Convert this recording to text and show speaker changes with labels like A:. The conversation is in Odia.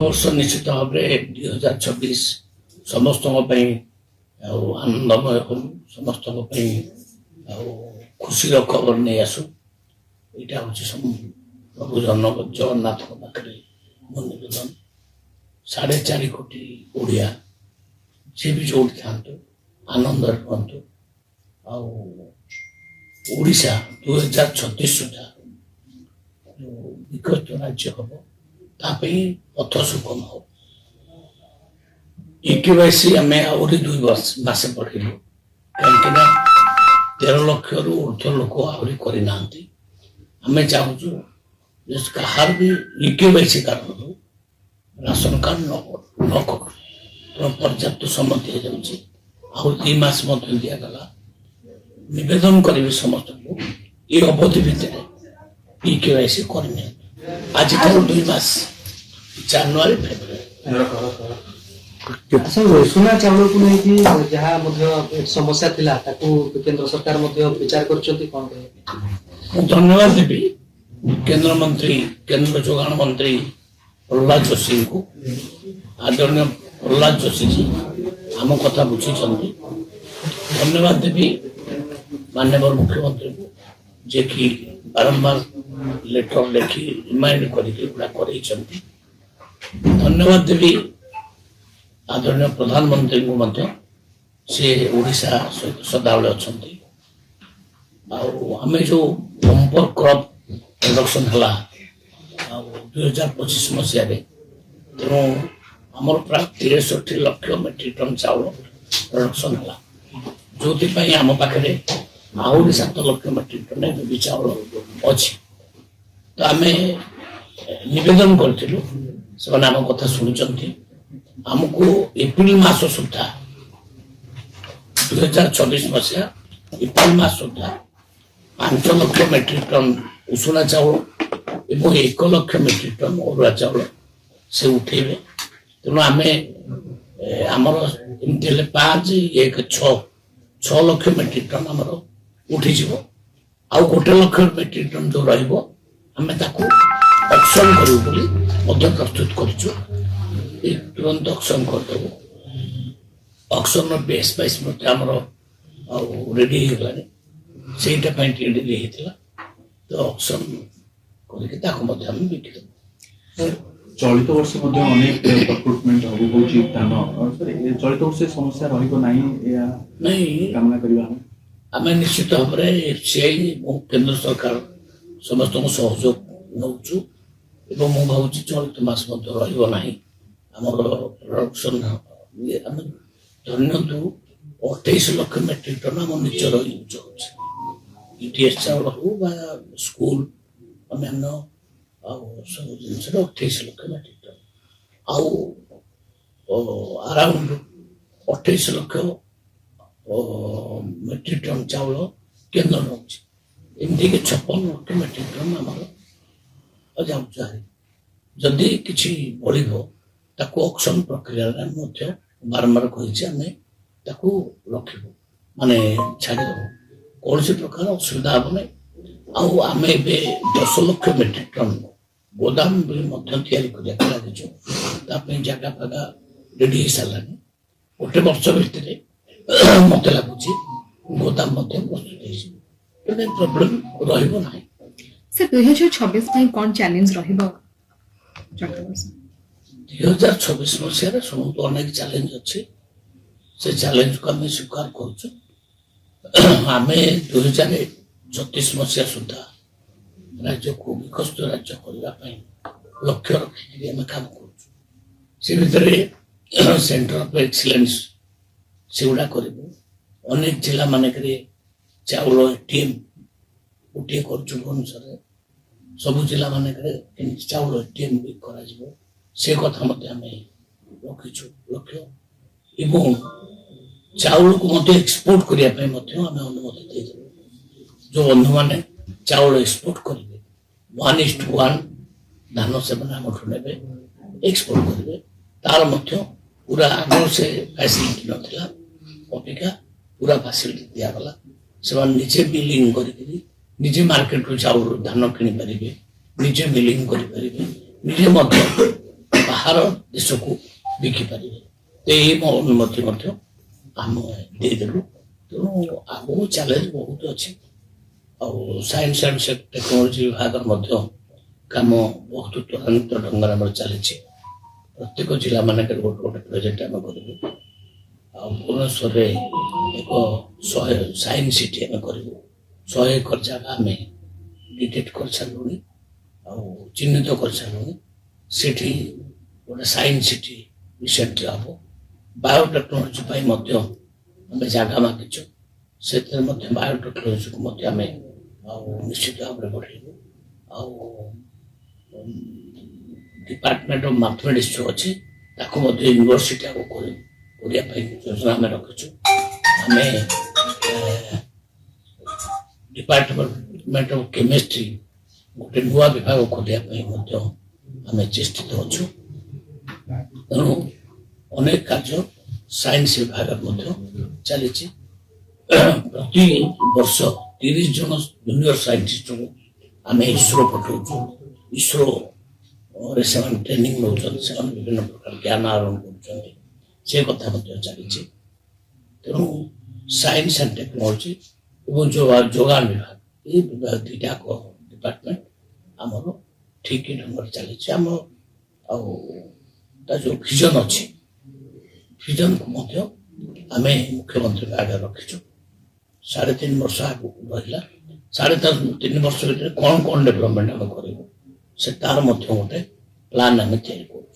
A: ବର୍ଷ ନିଶ୍ଚିତ ଭାବରେ 2026 ସମସ୍ତଙ୍କ ପାଇଁ ଆଉ ଆନନ୍ଦମୟ ହଉ, ସମସ୍ତଙ୍କ ପାଇଁ ଆଉ ଖୁସିର ଖବର ନେଇ ଆସୁ। ଏଇଟା ହଉଛି ପ୍ରଭୁ ଜଗନ୍ନାଥଙ୍କ ପାଖରେ ମୋ ନିବେଦନ। 4.5 କୋଟି ଓଡ଼ିଆ ଯିଏ ବି ଯୋଉଠି ଥାନ୍ତୁ ଆନନ୍ଦରେ ରୁହନ୍ତୁ। ଆଉ ଓଡ଼ିଶା 2036 ସୁଦ୍ଧା ବିକଶିତ ରାଜ୍ୟ ହବ, ତା ପାଇଁ ପଥ ସୁଗମ ହବ। EKYC ଆମେ ଆହୁରି 2 ମାସ ପଢିଲୁ, କାହିଁକି ନା 13 ଲକ୍ଷରୁ ଉର୍ଦ୍ଧ୍ୱ ଲୋକ ଆହୁରି କରିନାହାନ୍ତି। ଆମେ ଚାହୁଁଛୁ କାହାର ବି EKYC କାରଣରୁ ରାସନ କାର୍ଡ ନ କରୁ। ପର୍ଯ୍ୟାପ୍ତ ସମୟ ଦିଆଯାଉଛି, ଆହୁରି 2 ମାସ ମଧ୍ୟ ଦିଆଗଲା। ନିବେଦନ କରିବି ସମସ୍ତଙ୍କୁ ଏ ଅବଧି ଭିତରେ EKYC କରିନିଅନ୍ତୁ। ଆଜିଠାରୁ 2 ମାସ, ଜାନୁଆରୀ ଫେବୃଆରୀ।
B: ସୁନା ଚାଉଳକୁ ନେଇକି ଯାହା ମଧ୍ୟ ସମସ୍ୟା ଥିଲା ତାକୁ କେନ୍ଦ୍ର ସରକାର ମଧ୍ୟ ବିଚାର କରିଛନ୍ତି। କଣ
A: ମୁଁ ଧନ୍ୟବାଦ ଦେବି କେନ୍ଦ୍ରମନ୍ତ୍ରୀ, କେନ୍ଦ୍ର ଯୋଗାଣ ମନ୍ତ୍ରୀ ପ୍ରହ୍ଲାଦ ଯୋଶୀଙ୍କୁ। ଆଦରଣୀୟ ପ୍ରହ୍ଲାଦ ଯୋଶୀ ଆମ କଥା ବୁଝିଛନ୍ତି। ଧନ୍ୟବାଦ ଦେବି ମାନ୍ୟବର ମୁଖ୍ୟମନ୍ତ୍ରୀଙ୍କୁ, ଯେ କି ବାରମ୍ବାର ଲେଟର ଲେଖି ରିମାଇଣ୍ଡ କରିକି ଏଗୁଡ଼ା କରେଇଛନ୍ତି। ଧନ୍ୟବାଦ ଦେବି ଆଦରଣୀୟ ପ୍ରଧାନମନ୍ତ୍ରୀଙ୍କୁ ମଧ୍ୟ, ସେ ଓଡ଼ିଶା ସହିତ ସଦାବେଳେ ଅଛନ୍ତି। ଆଉ ଆମେ ଯୋଉ ବମ୍ପର କ୍ରପ୍ ପ୍ରଡକ୍ସନ ହେଲା ଆଉ 2025 ମସିହାରେ, ତେଣୁ ଆମର ପ୍ରାୟ 63 ଲକ୍ଷ ମେଟ୍ରିକ ଟନ୍ ଚାଉଳ ପ୍ରଡକ୍ସନ ହେଲା, ଯୋଉଥିପାଇଁ ଆମ ପାଖରେ ଆହୁରି 7 ଲକ୍ଷ ମେଟ୍ରିକ ଟନ୍ ବି ଚାଉଳ ଅଛି। ତ ଆମେ ନିବେଦନ କରିଥିଲୁ, ସେମାନେ ଆମ କଥା ଶୁଣିଛନ୍ତି। ଆମକୁ ଏପ୍ରିଲ ମାସ ସୁଦ୍ଧା 2026 ମସିହା ଏପ୍ରିଲ ମାସ ସୁଦ୍ଧା 5 ଲକ୍ଷ ମେଟ୍ରିକ ଟନ୍ ଉଷୁନା ଚାଉଳ ଏବଂ 1 ଲକ୍ଷ ମେଟ୍ରିକ ଟନ୍ ଅରୁଆ ଚାଉଳ ସେ ଉଠେଇବେ। ତେଣୁ ଆମେ ଆମର ଏମିତି ହେଲେ 5, 1, 6 ଲକ୍ଷ ମେଟ୍ରିକ ଟନ୍ ଆମର ଉଠିଯିବ। ଆଉ 1 ଲକ୍ଷ ମେଟ୍ରିକ ଟନ୍ ଯୋଉ ରହିବ, ଆମେ ତାକୁ ଅକ୍ସନ କରିବୁ ବୋଲି ମଧ୍ୟ ପ୍ରସ୍ତୁତ କରିଛୁ। ତୁରନ୍ତ ଅକ୍ସନ କରିଦେବୁ। ଅକ୍ସନର ବେସ୍ ପ୍ରାଇସ୍ ମଧ୍ୟ ଆମର ଆଉ ରେଡି ହେଇଗଲାଣି, ସେଇଟା ପାଇଁ ଟିକେ ଡେରି ହେଇଥିଲା। ତ ଅକ୍ସନ କରିକି ତାକୁ ମଧ୍ୟ ଆମେ ବିକିଦେବୁ।
C: ଚଳିତ ବର୍ଷ ମଧ୍ୟ ଅନେକ ରିକ୍ରୁଟମେଣ୍ଟ ହଉଛି ଧାନ, ଚଳିତ ବର୍ଷ ସମସ୍ୟା ରହିବ ନାହିଁ ଏହା କାମନା କରିବା।
A: ଆମେ ନିଶ୍ଚିତ ଭାବରେ FCI ଏବଂ କେନ୍ଦ୍ର ସରକାର ସମସ୍ତଙ୍କୁ ସହଯୋଗ ନେଉଛୁ ଏବଂ ମୁଁ ଭାବୁଛି ଚଳିତ ମାସ ମଧ୍ୟ ରହିବ ନାହିଁ। ଆମର ପ୍ରଡକ୍ସନ ଆମେ ଧରିନିଅନ୍ତୁ 28 ଲକ୍ଷ ମେଟ୍ରିକ ଟନ୍ ଆମ ନିଜର ୟୁଜ୍ ହଉଛି। ETS ଚାଉଳ ହଉ ବା ସ୍କୁଲ ଅନ୍ୟାନ୍ୟ ଆଉ ସବୁ ଜିନିଷରେ 28 ଲକ୍ଷ ମେଟ୍ରିକ ଟନ୍, ଆଉ ଆରାଉଣ୍ଡ 28 ଲକ୍ଷ ମେଟ୍ରିକ ଟନ୍ ଚାଉଳ କେନ୍ଦ୍ର ନେଉଛି। ଏମିତିକି 56 ଲକ୍ଷ ମେଟ୍ରିକ ଟନ୍ ଆମର ଯାଉଛି। ଯଦି କିଛି ବଳିବ ତାକୁ ଅକ୍ସନ ପ୍ରକ୍ରିୟାରେ ମଧ୍ୟ ବାରମ୍ବାର କହିଛି, ଆମେ ତାକୁ ରଖିବୁ, ମାନେ ଛାଡ଼ିଦେବୁ। କୌଣସି ପ୍ରକାର ଅସୁବିଧା ହେବ ନାହିଁ। ଆଉ ଆମେ ଏବେ 10 ଲକ୍ଷ ମେଟ୍ରିକ ଟନ୍ ଗୋଦାମ ବି ମଧ୍ୟ ତିଆରି କରିବାକୁ ଲାଗିଛୁ। ତା ପାଇଁ ଜାଗା ଫାଗା ରେଡି ହେଇସାରିଲାଣି। 1 ବର୍ଷ ଭିତରେ ମତେ ଲାଗୁଛି ଗୋଦାମ ମଧ୍ୟ ପ୍ରସ୍ତୁତ ହେଇଯିବ, ତେଣୁ ପ୍ରୋବ୍ଲେମ ରହିବ ନାହିଁ।
D: ସାର୍ 2026 ପାଇଁ କ'ଣ ଚ୍ୟାଲେଞ୍ଜ ରହିବ?
A: 2026 ମସିହାରେ ସମସ୍ତ ଅନେକ ଚ୍ୟାଲେଞ୍ଜ ଅଛି। ସେ ଚ୍ୟାଲେଞ୍ଜକୁ ଆମେ ସ୍ୱୀକାର କରୁଛୁ। ଆମେ 2036 ମସିହା ସୁଦ୍ଧା ରାଜ୍ୟକୁ ବିକଶିତ ରାଜ୍ୟ କରିବା ପାଇଁ ଲକ୍ଷ୍ୟ ରଖିକି ଆମେ କାମ କରୁଛୁ। ସେ ଭିତରେ ସେଣ୍ଟର ଅଫ୍ ଏକ୍ସିଲେନ୍ସ ସେଗୁଡ଼ା କରିବୁ। ଅନେକ ଜିଲ୍ଲା ମାନଙ୍କରେ ଚାଉଳ ATM ଗୋଟିଏ କରୁଛୁ ଭୁବନେଶ୍ୱରରେ। ସବୁ ଜିଲ୍ଲା ମାନଙ୍କରେ କେମିତି ଚାଉଳ ATM ବି କରାଯିବ, ସେ କଥା ମଧ୍ୟ ଆମେ ରଖିଛୁ ଲକ୍ଷ୍ୟ। ଏବଂ ଚାଉଳକୁ ମଧ୍ୟ ଏକ୍ସପୋର୍ଟ କରିବା ପାଇଁ ମଧ୍ୟ ଆମେ ଅନୁମତି ଦେଇଦେବୁ। ଯୋଉ ବନ୍ଧୁମାନେ ଚାଉଳ ଏକ୍ସପୋର୍ଟ କରିବେ 1:1 ଧାନ ସେମାନେ ଆମଠୁ ନେବେ, ଏକ୍ସପୋର୍ଟ କରିବେ। ତାର ମଧ୍ୟ ପୁରା ଆଗରୁ ସେ ଫ୍ୟାସିଲିଟି ନଥିଲା, ଅପେକ୍ଷା ପୁରା ଫ୍ୟାସିଲିଟି ଦିଆଗଲା। ସେମାନେ ନିଜେ ବିଲିଂ କରିକିରି ନିଜେ ମାର୍କେଟରୁ ଚାଉଳ ଧାନ କିଣିପାରିବେ, ନିଜେ ମିଲିଂ କରିପାରିବେ, ନିଜେ ମଧ୍ୟ ବାହାର ଦେଶକୁ ବିକିପାରିବେ। ତ ଏଇ ଅନୁମତି ମଧ୍ୟ ଆମେ ଦେଇଦେଲୁ। ତେଣୁ ଆଗକୁ ଚ୍ୟାଲେଞ୍ଜ ବହୁତ ଅଛି। ଆଉ ସାଇନ୍ସ ଆଣ୍ଡ ଟେକ୍ନୋଲୋଜି ବିଭାଗର ମଧ୍ୟ କାମ ବହୁତ ତ୍ୱରାନ୍ୱିତ ଢଙ୍ଗରେ ଆମର ଚାଲିଛି। ପ୍ରତ୍ୟେକ ଜିଲ୍ଲା ମାନଙ୍କରେ ଗୋଟେ ଗୋଟେ ପ୍ରୋଜେକ୍ଟ ଆମେ କରିବୁ। ଆଉ ଭୁବନେଶ୍ୱରରେ ଏକ 100 ସାଇନ୍ସ ସିଟି ଆମେ କରିବୁ। 100 ଏକର ଜାଗା ଆମେ ଡିଟେକ୍ଟ କରିସାରିଲୁଣି ଆଉ ଚିହ୍ନିତ କରିସାରିଲୁଣି। ସେଠି ଗୋଟେ ସାଇନ୍ସ ସିଟି ରିସେଣ୍ଟଲି ହବ। ବାୟୋଟେକ୍ନୋଲୋଜି ପାଇଁ ମଧ୍ୟ ଆମେ ଜାଗା ମାଗିଛୁ। ସେଥିରେ ମଧ୍ୟ ବାୟୋଟେକ୍ନୋଲୋଜିକୁ ମଧ୍ୟ ଆମେ ଆଉ ନିଶ୍ଚିତ ଭାବରେ ବଢ଼େଇବୁ। ଆଉ ଡିପାର୍ଟମେଣ୍ଟ ଅଫ୍ ମ୍ୟାଥମେଟିକ୍ସ ଯେଉଁ ଅଛି ତାକୁ ମଧ୍ୟ ୟୁନିଭର୍ସିଟି ଆଗକୁ କରିବା ପାଇଁ ଯୋଜନା ଆମେ ରଖିଛୁ। ଆମେ ଡିପାର୍ଟମେଣ୍ଟ ଅଫ୍ କେମିଷ୍ଟ୍ରି ଗୋଟେ ନୂଆ ବିଭାଗ ଖୋଲିବା ପାଇଁ ମଧ୍ୟ ଆମେ ଚେଷ୍ଟିତ ଅଛୁ। ତେଣୁ ଅନେକ କାର୍ଯ୍ୟ ସାଇନ୍ସ ବିଭାଗରେ ମଧ୍ୟ ଚାଲିଛି। ପ୍ରତି ବର୍ଷ 30 ଜଣ ଜୁନିୟର ସାଇଣ୍ଟିଷ୍ଟଙ୍କୁ ଆମେ ଇସ୍ରୋ ପଠାଉଛୁ। ଇସ୍ରୋରେ ସେମାନେ ଟ୍ରେନିଂ ନେଉଛନ୍ତି। ସେମାନେ ବିଭିନ୍ନ ପ୍ରକାର ଜ୍ଞାନ ଆହରଣ କରୁଛନ୍ତି। ସେ କଥା ମଧ୍ୟ ଚାଲିଛି। ତେଣୁ ସାଇନ୍ସ ଆଣ୍ଡ ଟେକ୍ନୋଲୋଜି ଏବଂ ଯୋଗାଣ ବିଭାଗ ଏଇ ବିଭାଗ ଦୁଇଟାକ ଡିପାର୍ଟମେଣ୍ଟ ଆମର ଠିକ ଢଙ୍ଗରେ ଚାଲିଛି। ଆମର ଆଉ ତା ଯେଉଁ ଭିଜନ ଅଛି ଭିଜନକୁ ମଧ୍ୟ ଆମେ ମୁଖ୍ୟମନ୍ତ୍ରୀ ଆଗରେ ରଖିଛୁ। 3.5 ବର୍ଷ ଆଗକୁ ରହିଲା। 3 ବର୍ଷ ଭିତରେ କ'ଣ ଡେଭଲପମେଣ୍ଟ ଆମେ କରିବୁ ସେ ତାର ମଧ୍ୟ ଗୋଟେ ପ୍ଲାନ୍ ଆମେ ତିଆରି କରୁ।